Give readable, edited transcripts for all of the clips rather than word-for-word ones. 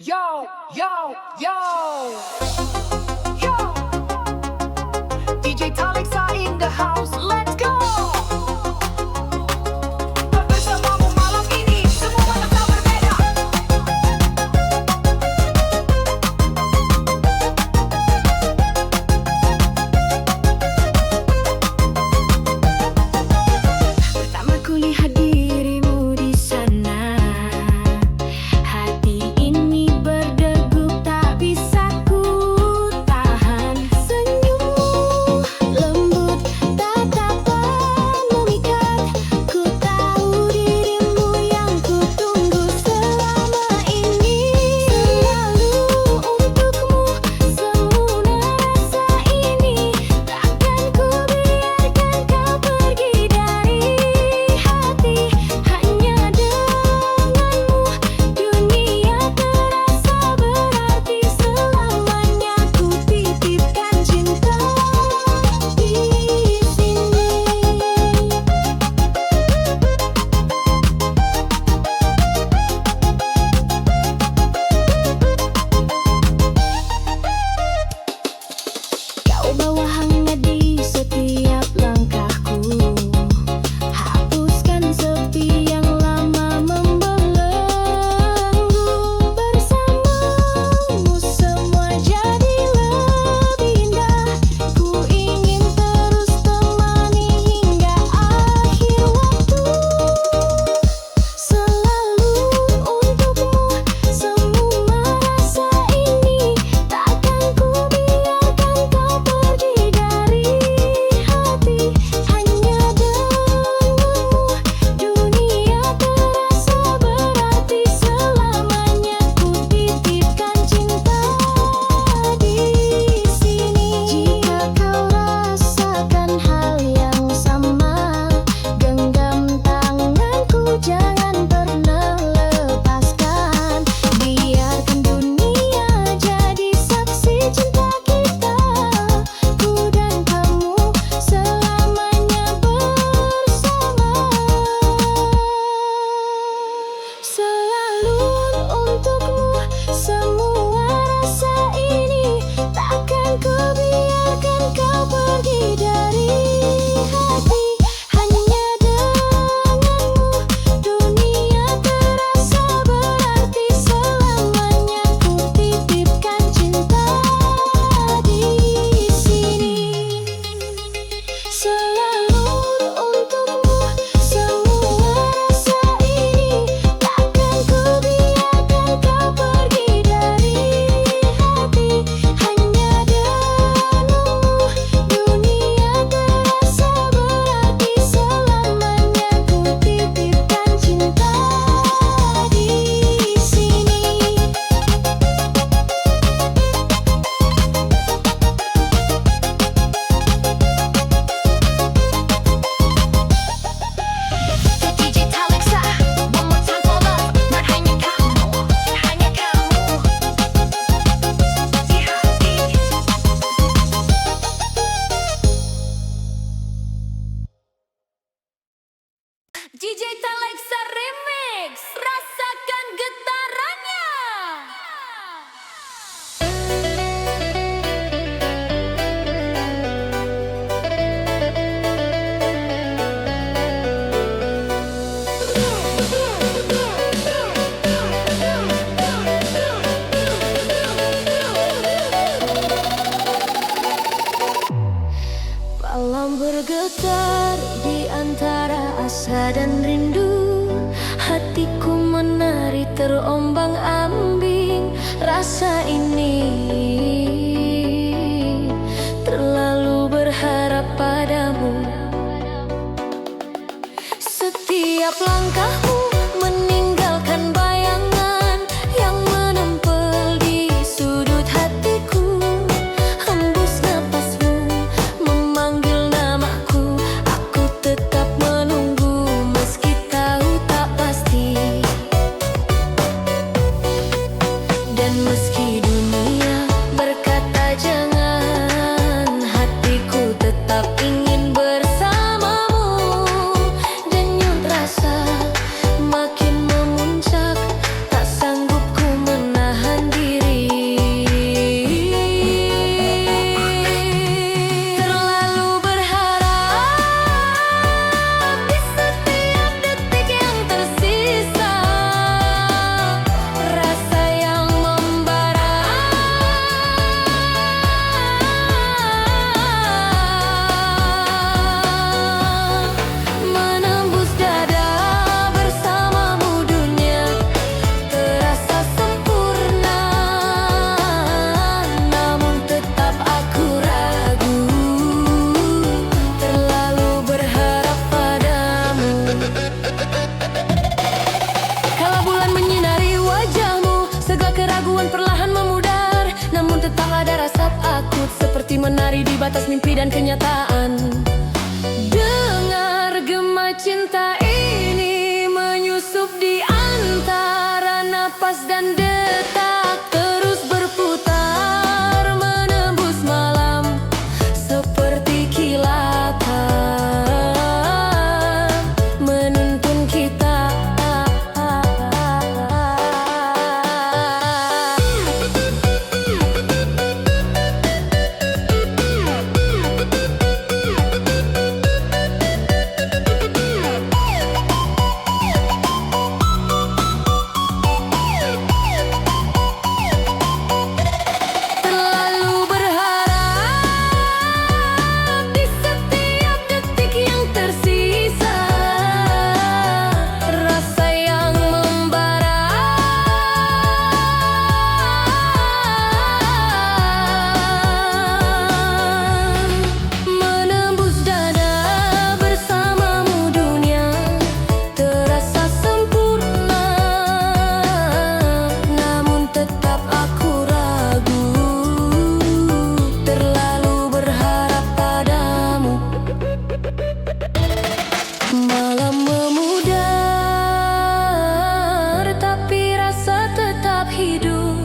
Yo, yo, yo, yo. DJ Talexa in the house, let's go. Bersamamu malam ini, semua rasa berbeda. Pertama kulihat dirimu di sana, hati ini berdegup tak bisa ku tahan. Senyummu lembut, tatapan memikat. Ku tahu dirimu yang ku tunggu selama ini. Selalu untukmu semua rasa ini. Takkan ku biarkan kau pergi dari hati. Hanya denganmu dunia terasa berarti. Selamanya ku titipkan cinta di sini. Kau bawa hangat di setiap langkahku, hapuskan sepi yang lama membelenggu. Bersamamu semua jadi lebih indah. Ku ingin terus temani hingga akhir waktu. Selalu untukmu semua rasa ini. Takkan ku biarkan kau pergi dari hati. Hanya denganmu dunia terasa berarti. Selamanya ku titipkan cinta di sini. Jika kau rasakan hal yang sama, genggam tanganku, jangan pernah lepaskan. Biarkan dunia jadi saksi cinta kita. Ku dan kamu selamanya bersama. Selalu untukmu semua rasa ini. Takkan ku biarkan kau pergi dari hati. Hanya denganmu dunia terasa berarti. Selamanya ku titipkan cinta di sini. Selalu untukmu semua rasa ini. Takkan ku biarkan kau pergi dari hati. Hanya denganmu dunia terasa berarti. Selamanya ku titipkan cinta di sini. DJ Talexa, one more time for love. Dan hanya kamu di hati. DJ Talexa Remix, rasakan getarannya. Malam bergetar di antara asa dan rindu. Hatiku menari terombang-ambing. Rasa ini terlalu berharap padamu. Setiap langkahmu meninggalkan bayangan yang menempel di sudut hatiku. Hembus napasmu memanggil namaku. Aku tetap menunggu meski tahu tak pasti. Dan meski dunia berkata jangan, hatiku tetap ingin bersamamu. Denyut rasa ada rasa takut, seperti menari di batas mimpi dan kenyataan. Dengar gema cinta ini menyusup di antara napas dan detak, terus berputar menembus malam seperti kilatan menuntun kita. Terlalu berharap di setiap detik yang tersisa, rasa yang membara menembus dada. Bersamamu dunia terasa sempurna, namun tetap aku ragu, terlalu berharap padamu. Malam memudar, tapi rasa tetap hidup.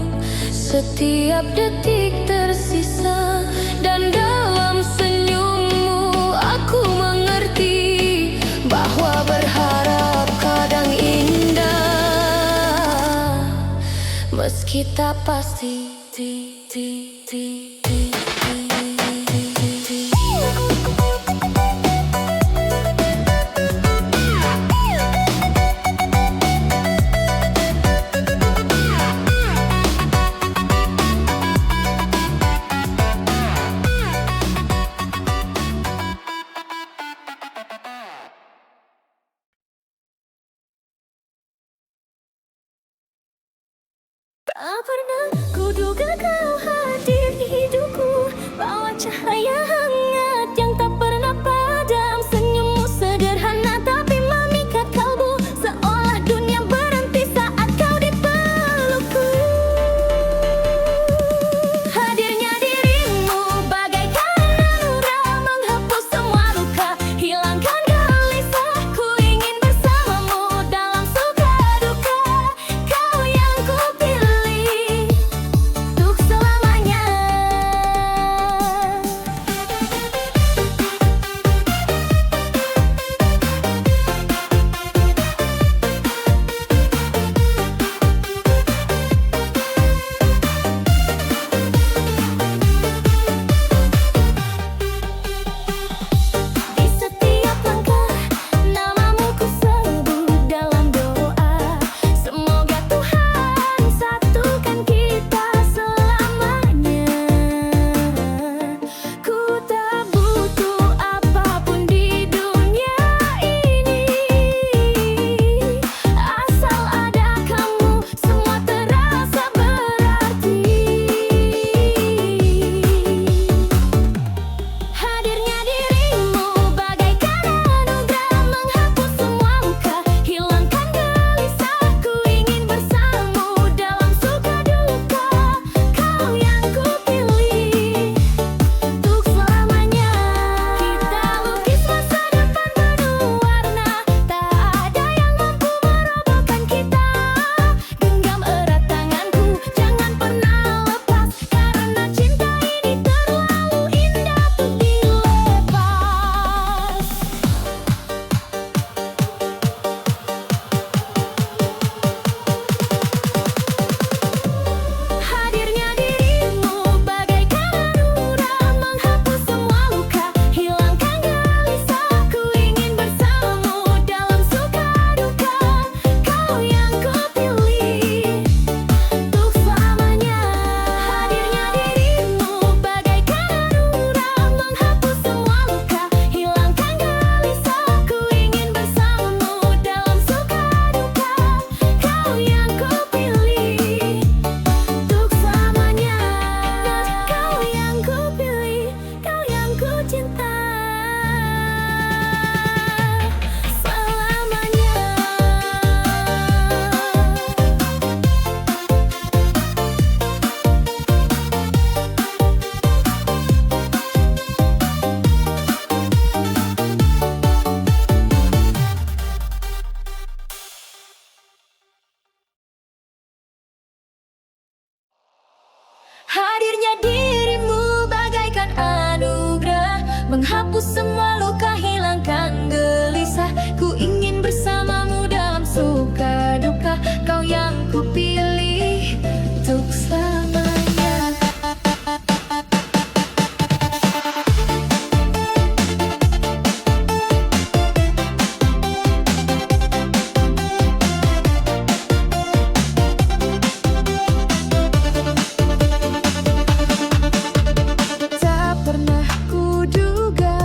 Setiap detik tersisa, dan dalam senyummu aku mengerti bahwa berharap kadang indah, meski tak pasti. Tak pernah kuduga kau hadir di hidupku, bawa cahaya hangat yang tak pernah padam. Senyummu sederhana tapi memikat kalbu, seolah dunia berhenti saat kau dipelukku. Hadirnya dirimu bagaikan anugerah, menghapus semua luka, hilangkan gelisah. Ku ingin bersamamu dalam suka duka, kau yang ku pilih untuk menghapus semua luka, hilangkan gelisah. Ku ingin bersamamu dalam suka duka, kau yang ku pilih untuk selamanya. Tak pernah kuduga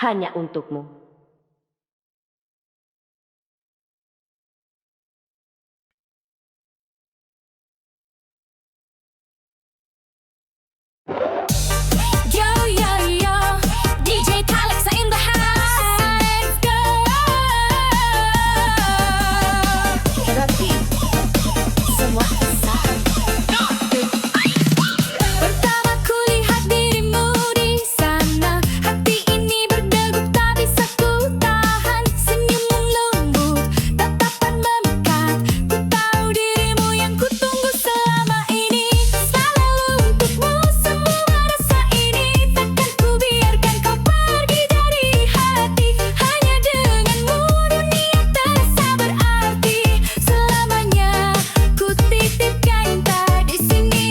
hanya untukmu. Yo, yo, yo, DJ Talexa in the house. Let's go. Tapi semua bisa. Pertama ku lihat dirimu di sana, hati ini berdegup tak bisa ku tahan. Senyummu lembut, tatapan memikat. Ku tahu dirimu yang ku tunggu selama ini. Selalu untukmu semua rasa ini. Takkan ku biarkan kau pergi dari hati. Hanya denganmu dunia terasa berarti. Selamanya ku titipkan cinta di sini.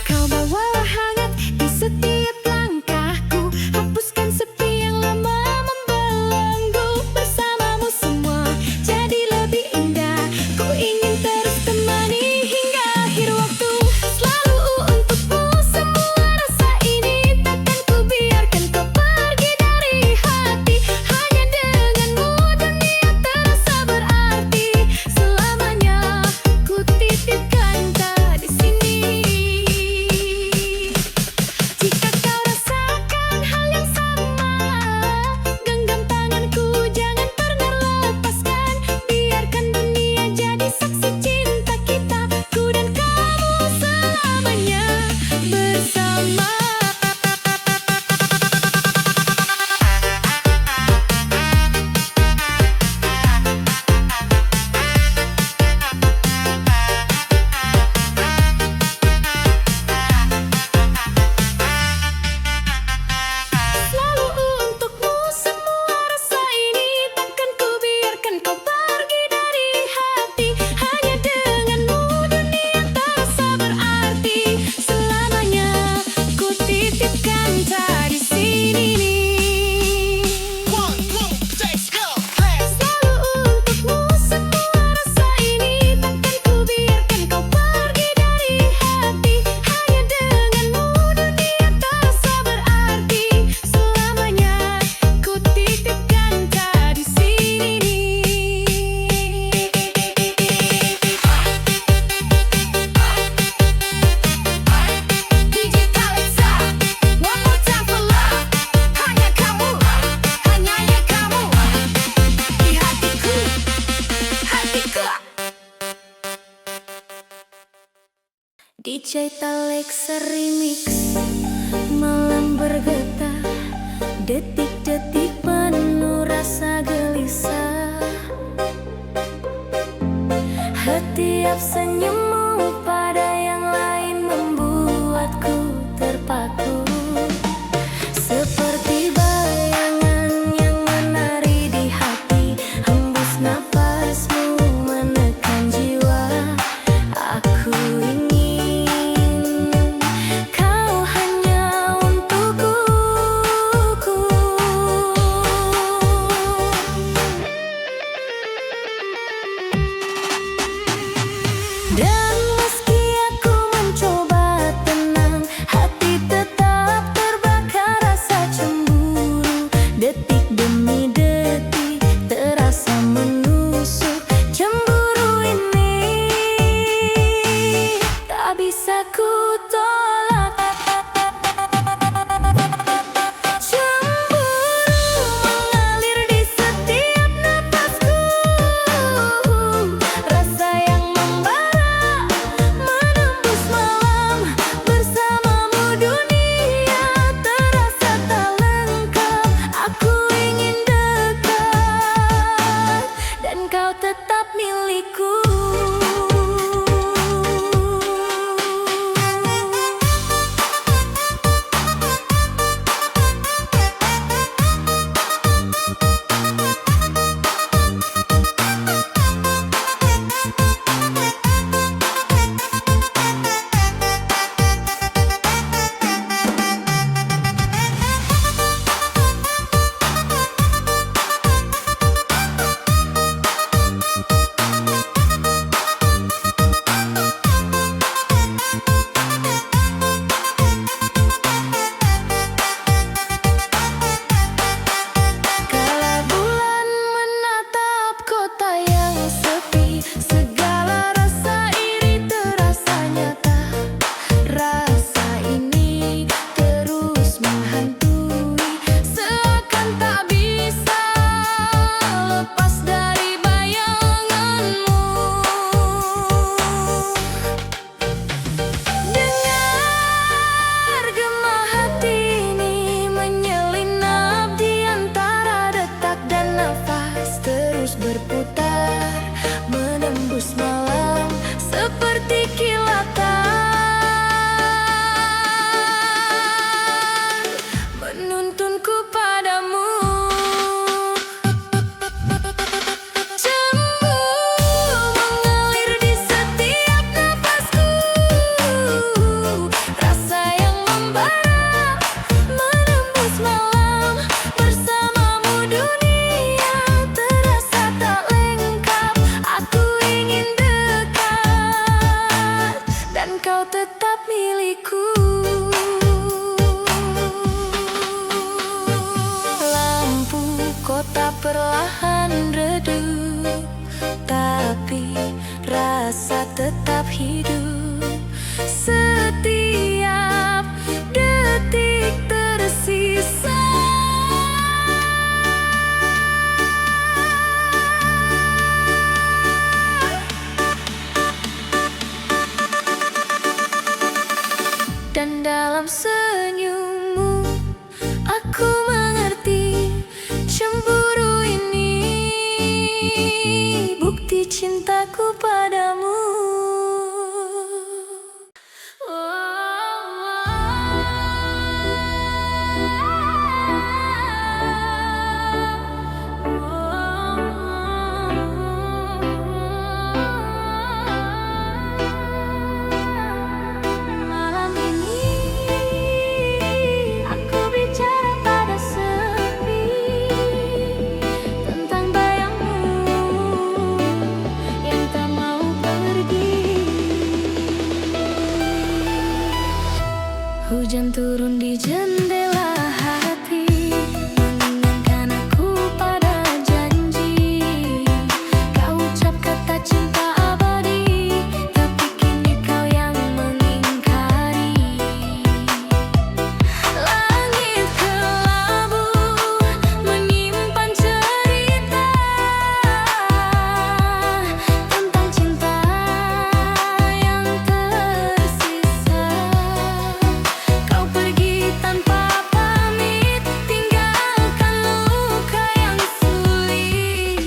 Kau bawa hangat di setiap langkahku, hapuskan sepi yang lama membelenggu. Bersamamu semua jadi lebih indah. Ku ingin terus temani hingga akhir waktu. Selalu untukmu semua rasa ini. Takkan ku biarkan kau pergi dari hati. Hanya denganmu dunia terasa berarti. Selamanya ku titipkan cinta di sini. Jika kau rasakan hal yang sama, genggam tanganku, jangan pernah lepaskan. Biarkan dunia jadi saksi cinta kita. Ku dan kamu selamanya bersama. Selalu untukmu semua rasa ini. Takkan ku biarkan kau pergi dari hati. Hanya denganmu dunia terasa berarti. Selamanya ku titipkan cinta di sini. Selalu untukmu semua rasa ini. Takkan ku biarkan kau pergi dari hati. Hanya denganmu dunia terasa berarti. Selamanya ku titipkan cinta di sini. DJ Talexa, one more time for love. Hanya kamu, hanya kamu di hatiku, hatiku. DJ Talexa remix. Malam bergetar, detik-detik penuh rasa gelisah. Setiap senyummu pada yang lain membuatku terpaku. Seperti bayangan yang menari di hati, hembus napasmu menekan jiwa. Aku ingin kau hanya untukku. dalam senyummu. Aku mengerti cemburu ini bukti cintaku padamu. Malam ini aku bicara pada sepi tentang bayangmu yang tak mau pergi. Hujan turun di jendela hati, mengingatkan aku pada janji. Kau ucap kata cinta abadi, tapi kini kau yang mengingkari. Langit kelabu menyimpan cerita tentang cinta yang tersisa. Kau pergi tanpa pamit, tinggalkan luka yang sulit.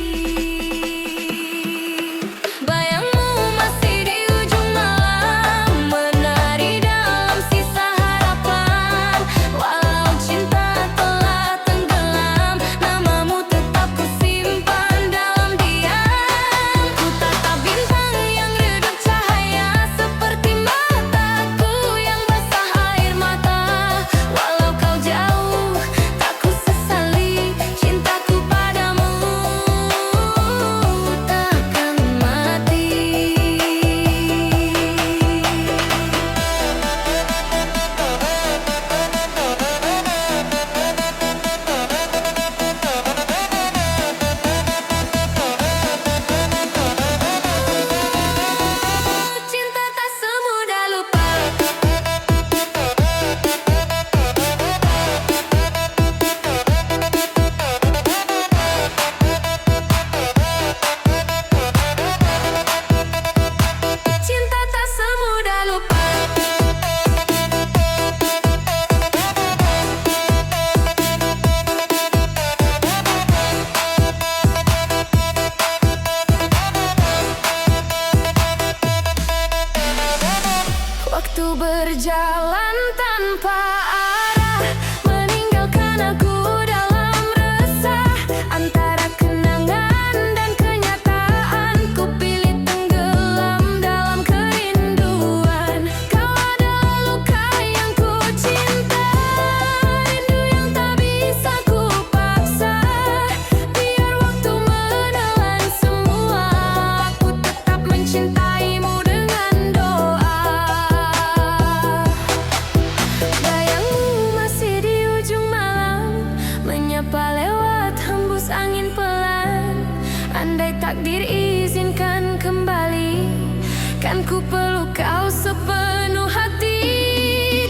Bayangmu masih di ujung malam, menari dalam sisa harapan. Walau cinta telah tenggelam, namamu tetap kusimpan dalam diam. Ku tatap bintang yang redup cahaya, seperti mataku yang basah air mata. Walau kau jauh, tak ku sesali, cintaku padamu takkan mati. Cinta tak semudah lupa. Cinta tak semudah lupa. Waktu berjalan tanpa arah, meninggalkan aku dalam resah. Antara kenangan dan kenyataan, ku pilih tenggelam dalam kerinduan. Kau adalah luka yang ku cinta, rindu yang tak bisa ku paksa. Biar waktu menelan semua, aku tetap mencintaimu dengan doa. Bayangmu masih di ujung malam, menyapa lewat hembus angin pelan. Andai takdir izinkan kembali, kan ku peluk kau sepenuh hati.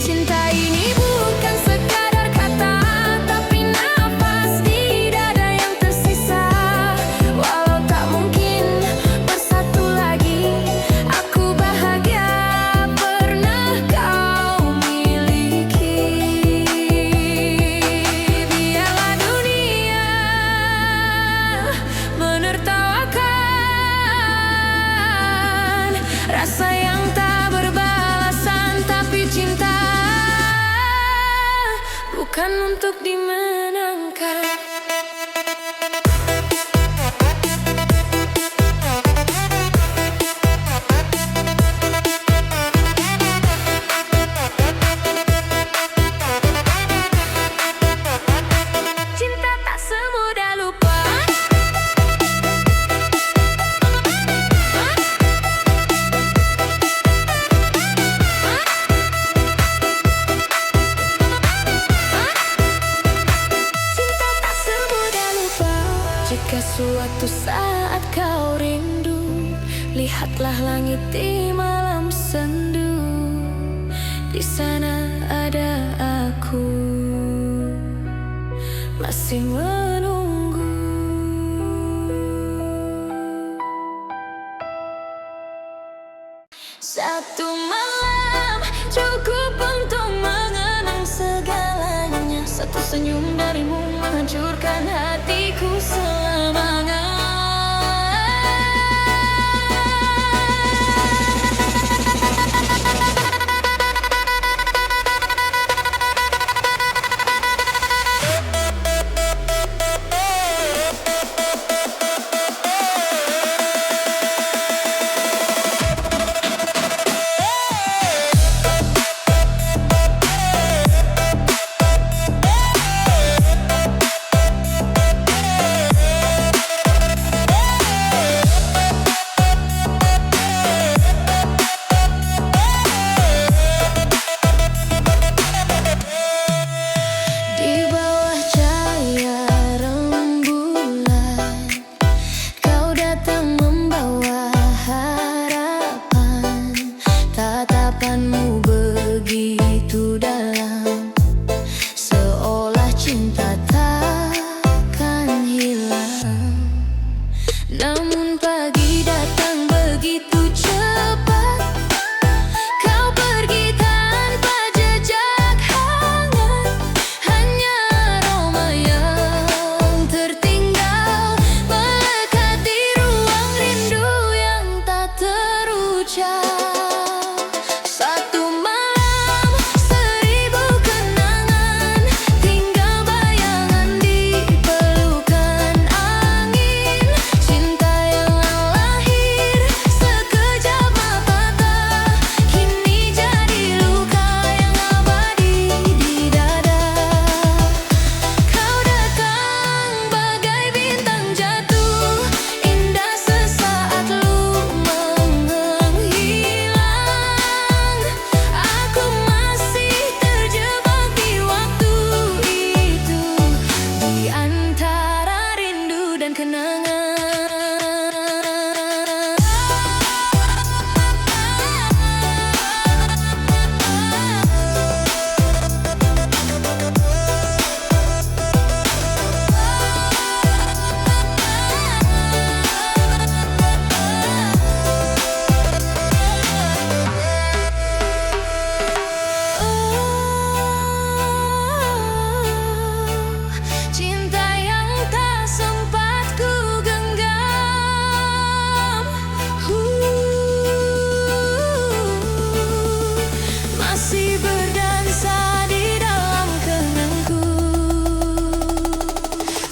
Cinta ini bukan sekadar kata, tapi nafas di dada yang tersisa. Walau tak mungkin bersatu lagi, aku bahagia pernah kau miliki. Biarlah dunia menertawakan rasa yang tak berbalasan, tapi cinta bukan untuk dimenangkan. Cinta tak semudah lupa. Cinta tak semudah lupa. Jika suatu saat kau rindu, lihatlah langit di malam sendu. Di sana ada aku, masih menunggu. Satu malam cukup untuk mengerti senyum darimu menghancurkan hatiku semangat. Tatapanmu begitu dalam, seolah cinta takkan hilang. Namun pagi datang begitu cepat, kau pergi tanpa jejak hangat. Hanya aroma yang tertinggal melekat di ruang rindu yang tak terucap.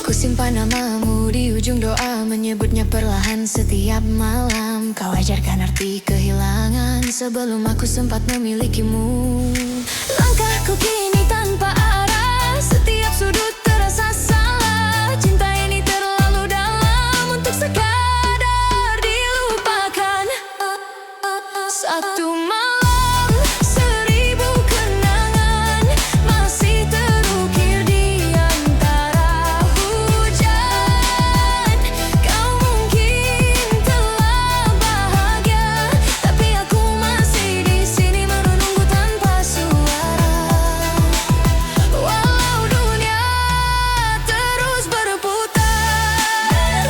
Kusimpan namamu di ujung doa, menyebutnya perlahan setiap malam. Kau ajarkan arti kehilangan sebelum aku sempat memilikimu. Langkahku kini tanpa arah, setiap sudut terasa salah. Cinta ini terlalu dalam untuk sekadar dilupakan. Satu malam, seribu kenangan masih terukir di antara hujan. Kau mungkin telah bahagia, tapi aku masih di sini menunggu tanpa suara. Walau dunia terus berputar,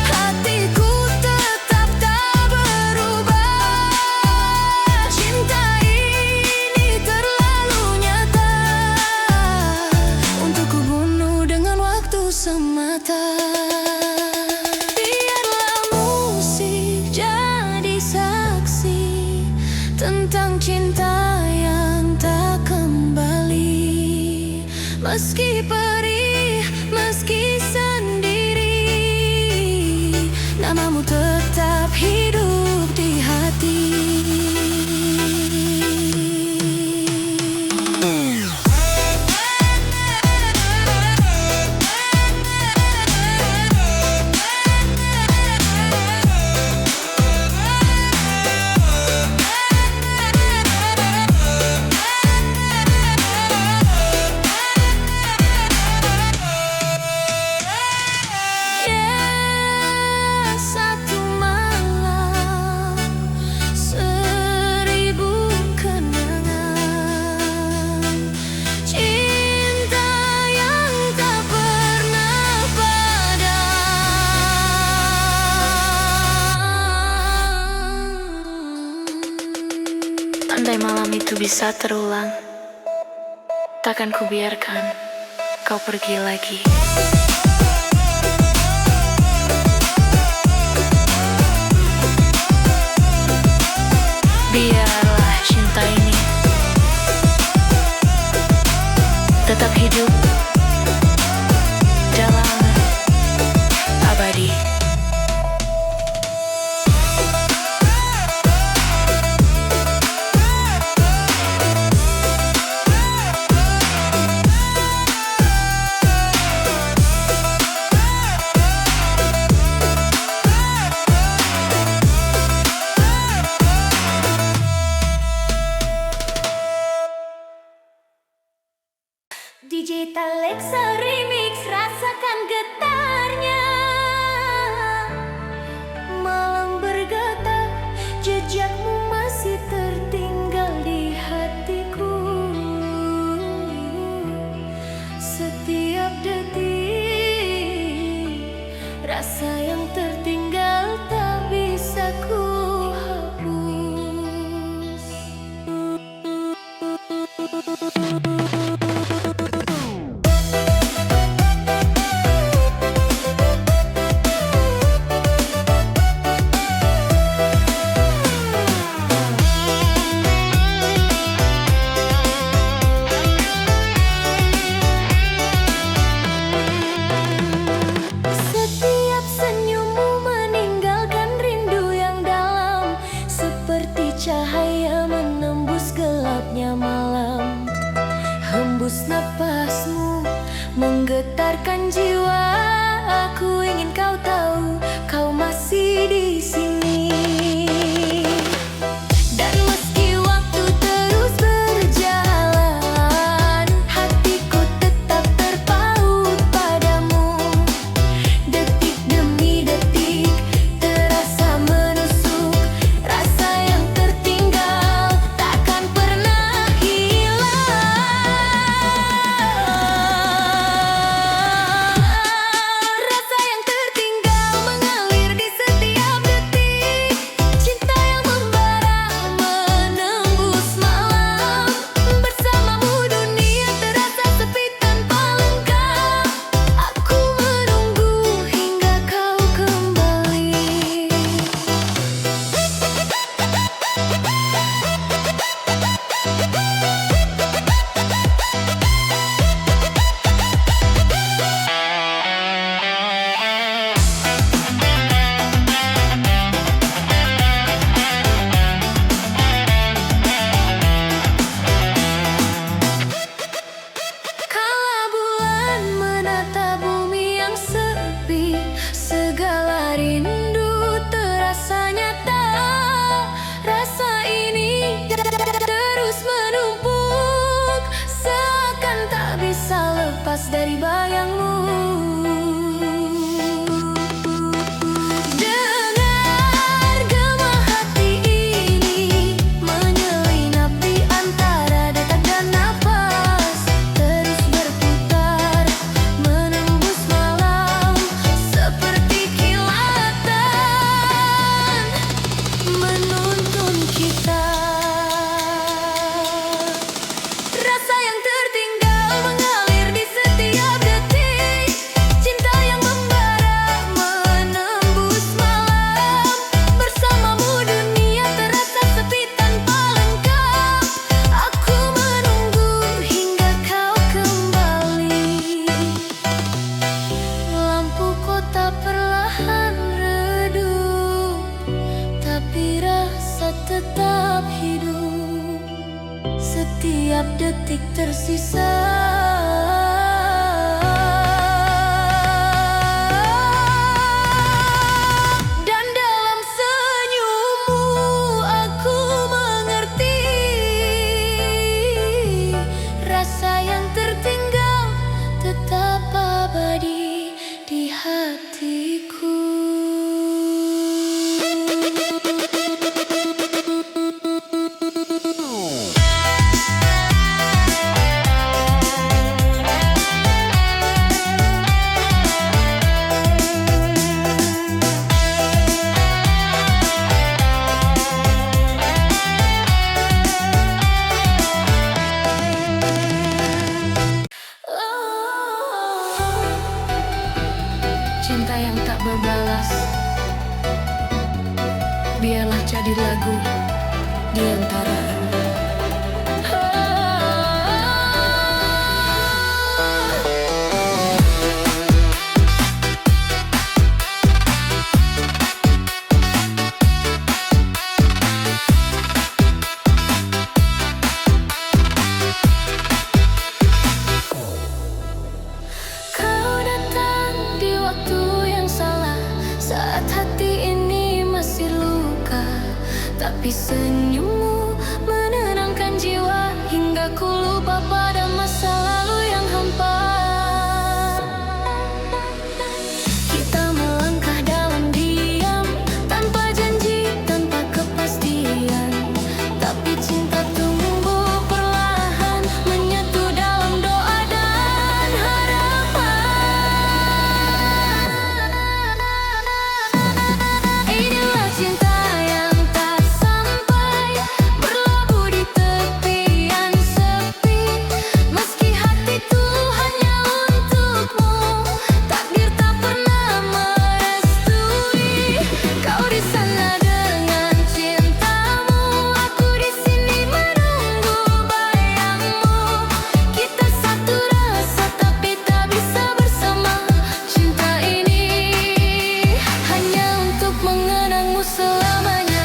hatiku tetap tak berubah. Cinta ini terlalu nyata untuk ku bunuh dengan waktu semata. Biarlah musik jadi saksi tentang cinta yang tak kembali. Meski perih, meski sendiri, namamu tetap hidup di hati. Satu malam, seribu kenangan. Cinta yang tak pernah padam. Andai malam itu bisa terulang, takkan ku biarkan kau pergi lagi. Biarlah cinta ini tetap hidup dalam abadi. Digital Lexa Remix, rasakan getarnya. Malam bergetar, jejakmu masih tertinggal di hatiku. Setiap detik, rasa yang tertinggal tak bisa ku hapus. Setiap senyummu meninggalkan rindu yang dalam, seperti cahaya menembus gelapnya malam. Hembus napasmu menggetarkan jiwa. Aku ingin kau tahu, kau masih di sini. Dan meski waktu terus berjalan, hatiku tetap terpaut padamu. Detik demi detik terasa menusuk, rasa yang tertinggal takkan pernah hilang. Rasa yang tertinggal mengalir di setiap detik, cinta yang membara menembus malam. Bersamamu dunia terasa sepi tanpa lengkap. Aku menunggu hingga kau kembali. Kala bulan menata bumi yang sepi, segala rindu terasa nyata. Rasa ini terus menumpuk, seakan tak bisa lepas dari bayangmu. Dengar gema hati ini menyelinap di antara detak dan napas, terus berputar menembus malam seperti kilatan menuntun kita. Rasa yang tertinggal mengalir di setiap detik, terakhir lagu di antara. Kau datang di waktu yang salah saat hati ini masih luka, tapi senyummu menenangkan jiwa hingga ku lupa pada masa lalu yang hampa. Kita melangkah dalam diam, tanpa janji, tanpa kepastian, tapi cinta tumbuh perlahan, menyatu dalam doa dan harapan. Inilah cinta yang tak sampai, berlabuh di tepian sepi. Meski hatiku hanya untukmu, takdir tak pernah merestui. Kau di sana dengan cintamu, aku di sini menunggu bayangmu. Kita satu rasa tapi tak bisa bersama. Cinta ini hanya untuk mengenangmu selamanya.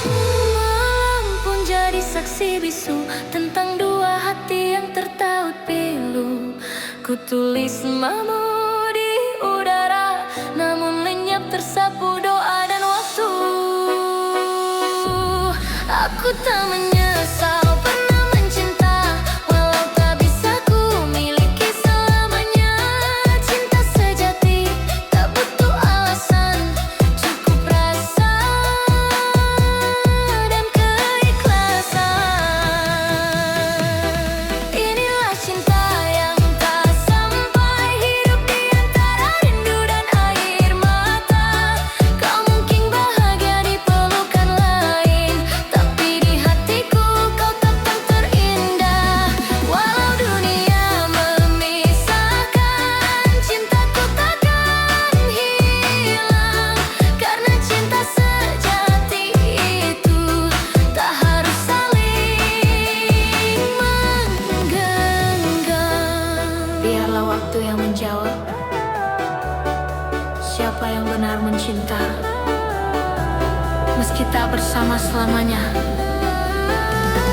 Malam pun jadi saksi bisu tentang dua hati yang tertaut pilu. Ku tulis namamu di udara, namun lenyap tersapu doa dan waktu. Aku tak menyesal pernah mencinta, walau tak bisa ku miliki selamanya. Cinta sejati tak butuh alasan, cukup rasa dan keikhlasan. Inilah cinta yang tak sampai, hidup di antara rindu dan air mata. Kau mungkin bahagia di pelukan lain, tapi di hatiku kau tetap terindah. Walau dunia memisahkan, cintaku takkan hilang. Karena cinta sejati itu tak harus saling menggenggam. Biarlah waktu yang menjawab siapa yang benar mencinta. Meski tak bersama selamanya,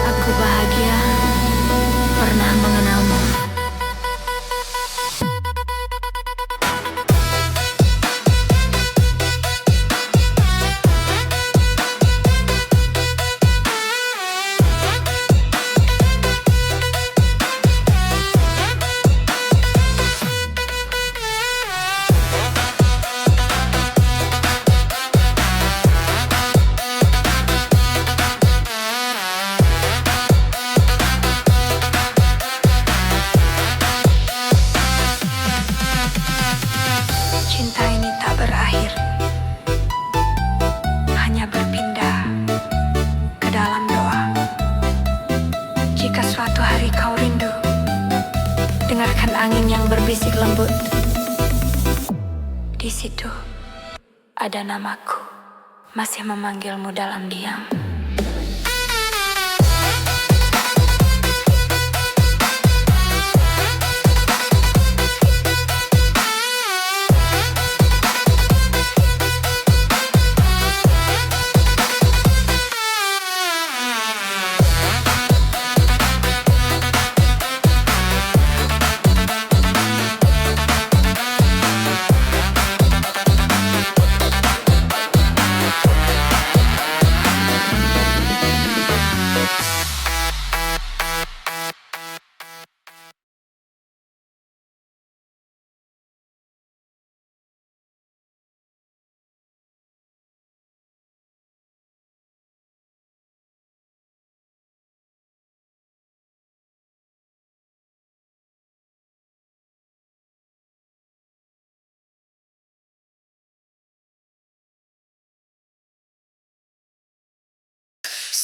aku bahagia pernah mengenalmu. Cinta ini tak berakhir, hanya berpindah ke dalam doa. Jika suatu hari kau rindu, dengarkan angin yang berbisik lembut. Di situ ada namaku, masih memanggilmu dalam diam.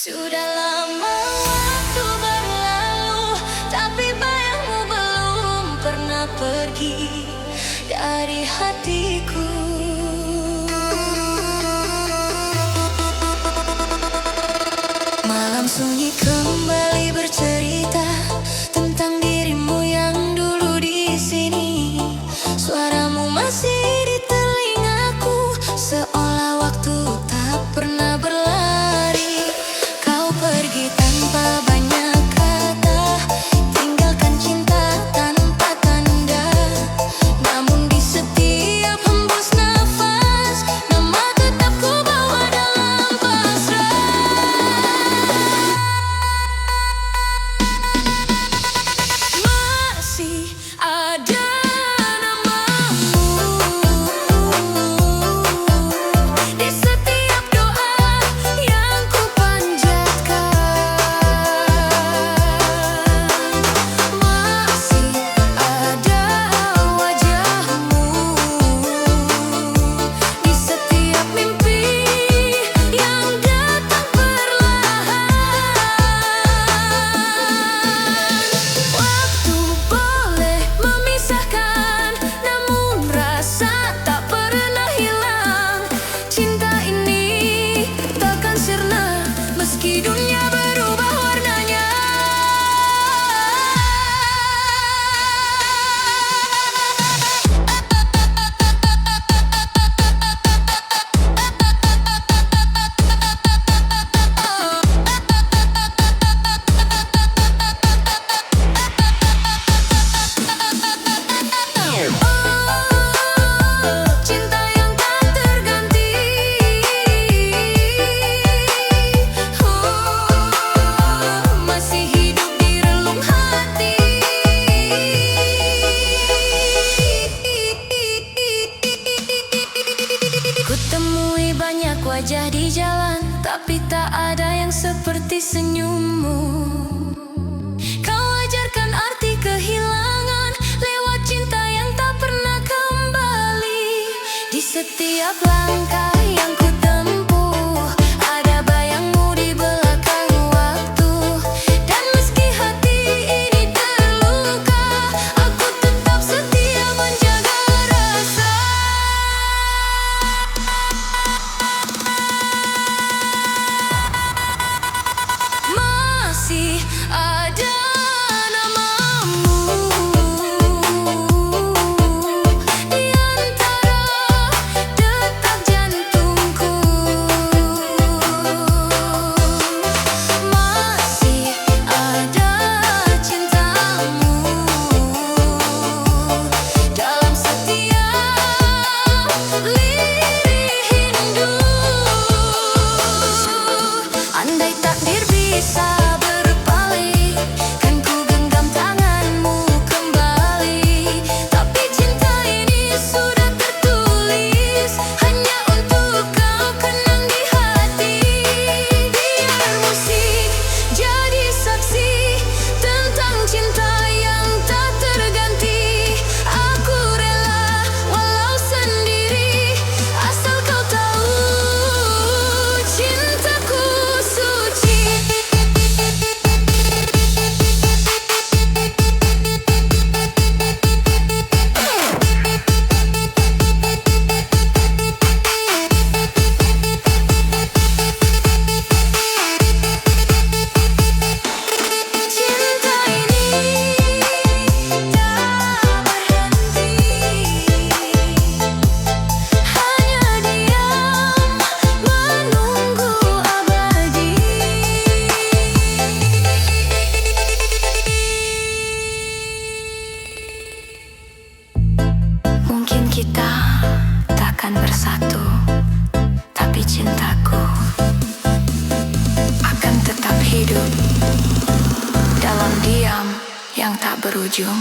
Sudah lama waktu berlalu, tapi bayangmu belum pernah pergi dari hatiku. Malam sunyi kembali bercerita tentang dirimu yang dulu di sini. Suaramu masih di telingaku, seolah waktu tak pernah berlari. Kau pergi tanpa banyak kata, tinggalkan cinta tanpa tanda. Namun di setiap hembus nafas, nama tetap ku bawa dalam pasrah. Masih ada namamu di setiap doa yang ku panjatkan. Masih ada wajahmu di setiap mimpi yang datang perlahan. Waktu boleh memisahkan, namun rasa tak pernah hilang. Cinta ini takkan sirna meski dunia berubah warnanya. Cinta yang tak terganti, masih hidup di relung hati. Ku temui banyak wajah di jalan, tapi tak ada yang seperti senyummu. Kau ajarkan arti kehilangan lewat cinta yang tak pernah kembali. Di setiap langkah yang ku tempuh, ada bayangmu di belakang waktu. Dan meski hati ini terluka, aku tetap setia menjaga rasa. Masih ada namamu di antara detak jantungku. Masih ada cintamu dalam setiap lirih rindu. Andai takdir bisa berpaling, kan ku genggam tanganmu kembali. Tapi cinta ini sudah tertulis, hanya untuk kau kenang di hati. Biar musik jadi saksi tentang cinta yang tak terganti. Aku rela walau sendiri, asal kau tahu cintaku suci. Cinta ini tak berhenti, hanya diam menunggu abadi. Mungkin kita takkan bersatu, tapi cintaku akan tetap hidup dalam diam yang tak berujung.